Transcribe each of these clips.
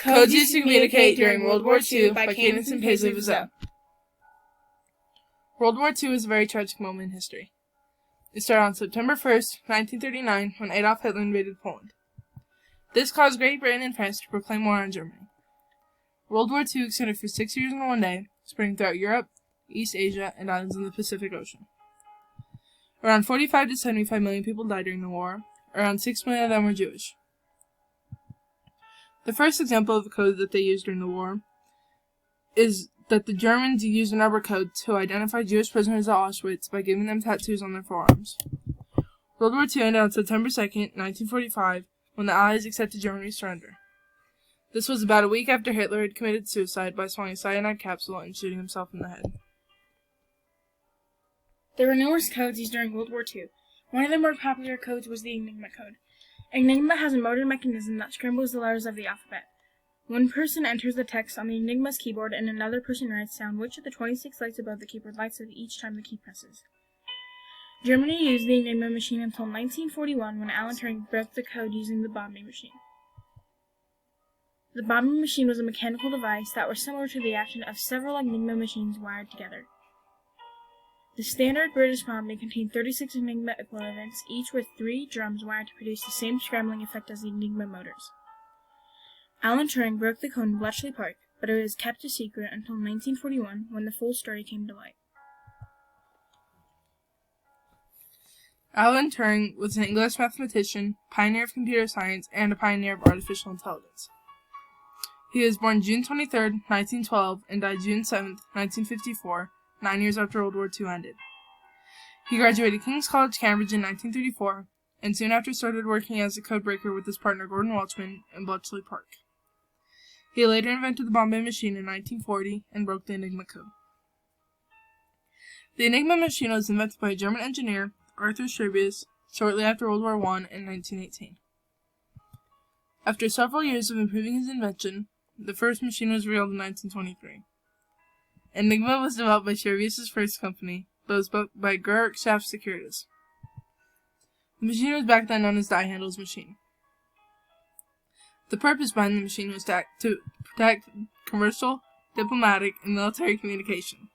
Codes used to communicate during World War II by Caydence and Paisley, Vezeau. World War II was a very tragic moment in history. It started on September 1st, 1939, when Adolf Hitler invaded Poland. This caused Great Britain and France to proclaim war on Germany. World War II extended for 6 years and 1 day, spreading throughout Europe, East Asia, and islands in the Pacific Ocean. Around 45 to 75 million people died during the war. Around 6 million of them were Jewish. The first example of a code that they used during the war is that the Germans used a number code to identify Jewish prisoners at Auschwitz by giving them tattoos on their forearms. World War II ended on September 2nd, 1945, when the Allies accepted Germany's surrender. This was about a week after Hitler had committed suicide by swallowing a cyanide capsule and shooting himself in the head. There were numerous codes used during World War II. One of the more popular codes was the Enigma code. Enigma has a motor mechanism that scrambles the letters of the alphabet. One person enters the text on the Enigma's keyboard and another person writes down which of the 26 lights above the keyboard lights up each time the key presses. Germany used the Enigma machine until 1941 when Alan Turing broke the code using the bombing machine. The bombing machine was a mechanical device that was similar to the action of several Enigma machines wired together. The standard British bombing contained 36 Enigma equivalents, each with 3 drums wired to produce the same scrambling effect as the Enigma motors. Alan Turing broke the code in Bletchley Park, but it was kept a secret until 1941 when the full story came to light. Alan Turing was an English mathematician, pioneer of computer science, and a pioneer of artificial intelligence. He was born June 23, 1912, and died June 7, 1954, 9 years after World War II ended. He graduated King's College, Cambridge in 1934, and soon after started working as a codebreaker with his partner Gordon Welchman in Bletchley Park. He later invented the bombing machine in 1940 and broke the Enigma code. The Enigma machine was invented by a German engineer, Arthur Scherbius, shortly after World War I in 1918. After several years of improving his invention, the first machine was revealed in 1923. Enigma was developed by Scherbius' first company, but was built by Georgschaft Securitas. The machine was back then known as Die Handels machine. The purpose behind the machine was to protect commercial, diplomatic, and military communication.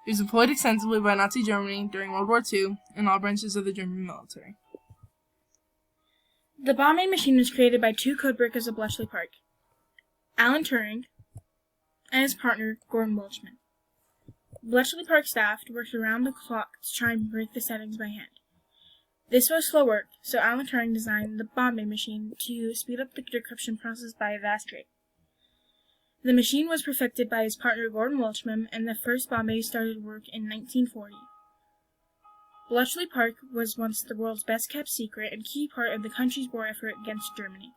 It was employed extensively by Nazi Germany during World War II in all branches of the German military. The bombing machine was created by 2 codebreakers at Bletchley Park, Alan Turing and his partner, Gordon Welchman. Bletchley Park staff worked around the clock to try and break the settings by hand. This was slow work, so Alan Turing designed the bombing machine to speed up the decryption process by a vast rate. The machine was perfected by his partner Gordon Welchman, and the first bombing started work in 1940. Bletchley Park was once the world's best-kept secret and key part of the country's war effort against Germany.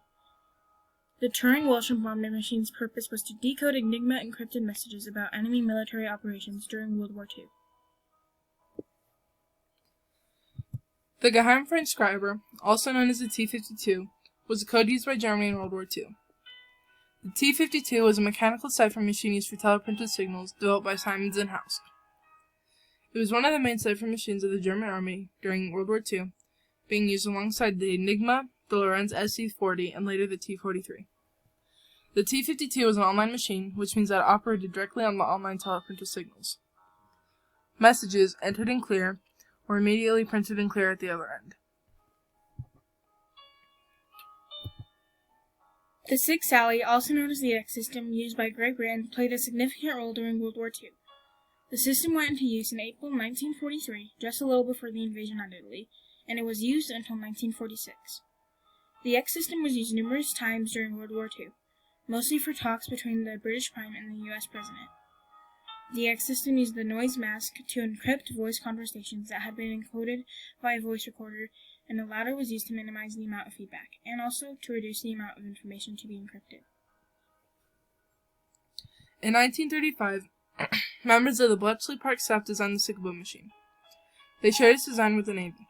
The Turing-Welchman bombing machine's purpose was to decode Enigma encrypted messages about enemy military operations during World War II. The Geheimverschreiber, also known as the T-52, was a code used by Germany in World War II. The T-52 was a mechanical cipher machine used for teleprinted signals developed by Siemens and Hausk. It was one of the main cipher machines of the German army during World War II, being used alongside the Enigma, the Lorenz SC-40, and later the T-43. The T-52 was an online machine, which means that it operated directly on the online teleprinter signals. Messages, entered in clear, were immediately printed in clear at the other end. The Sig Sally, also known as the X system, used by Great Britain, played a significant role during World War II. The system went into use in April 1943, just a little before the invasion on Italy, and it was used until 1946. The X system was used numerous times during World War II, mostly for talks between the British Prime and the U.S. President. The X system used the noise mask to encrypt voice conversations that had been encoded by a voice recorder, and the latter was used to minimize the amount of feedback, and also to reduce the amount of information to be encrypted. In 1935, members of the Bletchley Park staff designed the Sigma machine. They shared its design with the Navy.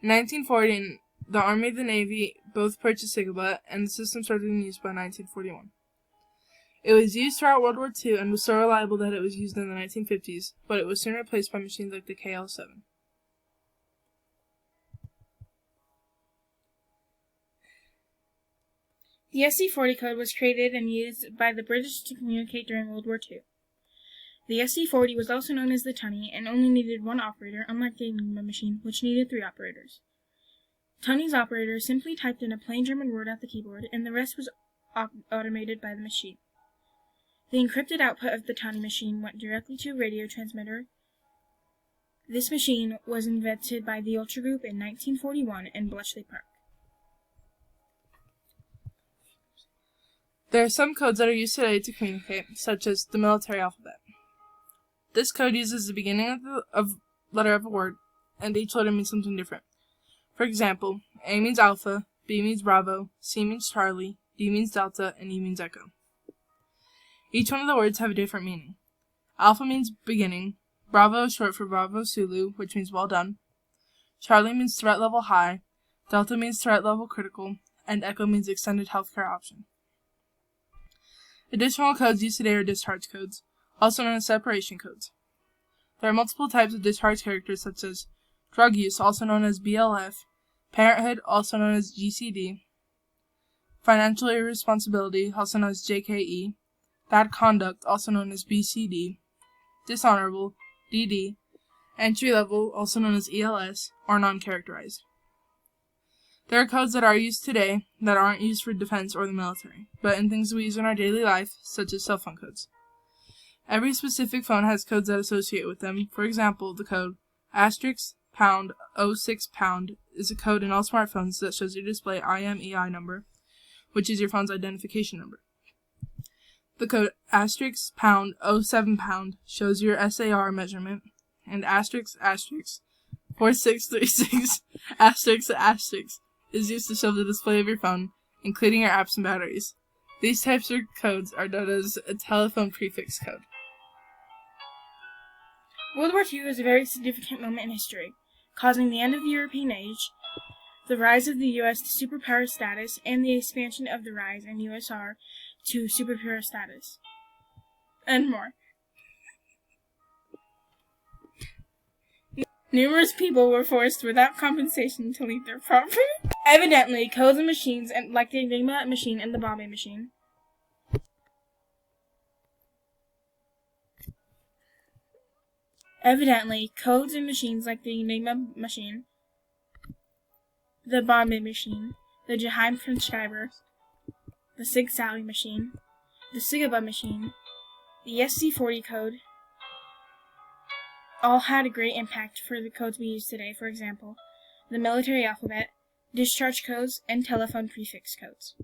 In 1940, the Army and the Navy both purchased Sigma, and the system started in use by 1941. It was used throughout World War II and was so reliable that it was used in the 1950s, but it was soon replaced by machines like the KL-7. The SC-40 code was created and used by the British to communicate during World War II. The SC-40 was also known as the Tunny and only needed one operator, unlike the Enigma machine, which needed 3 operators. Tunny's operator simply typed in a plain German word at the keyboard, and the rest was automated by the machine. The encrypted output of the Tunny machine went directly to a radio transmitter. This machine was invented by the Ultra Group in 1941 in Bletchley Park. There are some codes that are used today to communicate, such as the military alphabet. This code uses the beginning of letter of a word, and each letter means something different. For example, A means Alpha, B means Bravo, C means Charlie, D means Delta, and E means Echo. Each one of the words have a different meaning. Alpha means beginning, Bravo is short for Bravo Sulu, which means well done, Charlie means threat level high, Delta means threat level critical, and Echo means extended healthcare option. Additional codes used today are discharge codes, also known as separation codes. There are multiple types of discharge characters such as drug use, also known as BLF, parenthood, also known as GCD, financial irresponsibility, also known as JKE, bad conduct, also known as BCD, dishonorable, DD, entry level, also known as ELS, or non-characterized. There are codes that are used today that aren't used for defense or the military, but in things we use in our daily life, such as cell phone codes. Every specific phone has codes that associate with them. For example, the code *##06# is a code in all smartphones that shows your display IMEI number, which is your phone's identification number. The code *##07# shows your SAR measurement, and **4636** is used to show the display of your phone, including your apps and batteries. These types of codes are known as a telephone prefix code. World War II was a very significant moment in history, causing the end of the European Age, the rise of the U.S. to superpower status, and the expansion of the rise in USSR to superpower status, and more. Numerous people were forced without compensation to leave their property. Evidently, codes and machines like the Enigma machine and the Bombay machine the Bombay machine, the Geheim Schreiber, the Sig Sally machine, the Sigaba machine, the SC-40 code, all had a great impact for the codes we use today, for example, the military alphabet, discharge codes, and telephone prefix codes.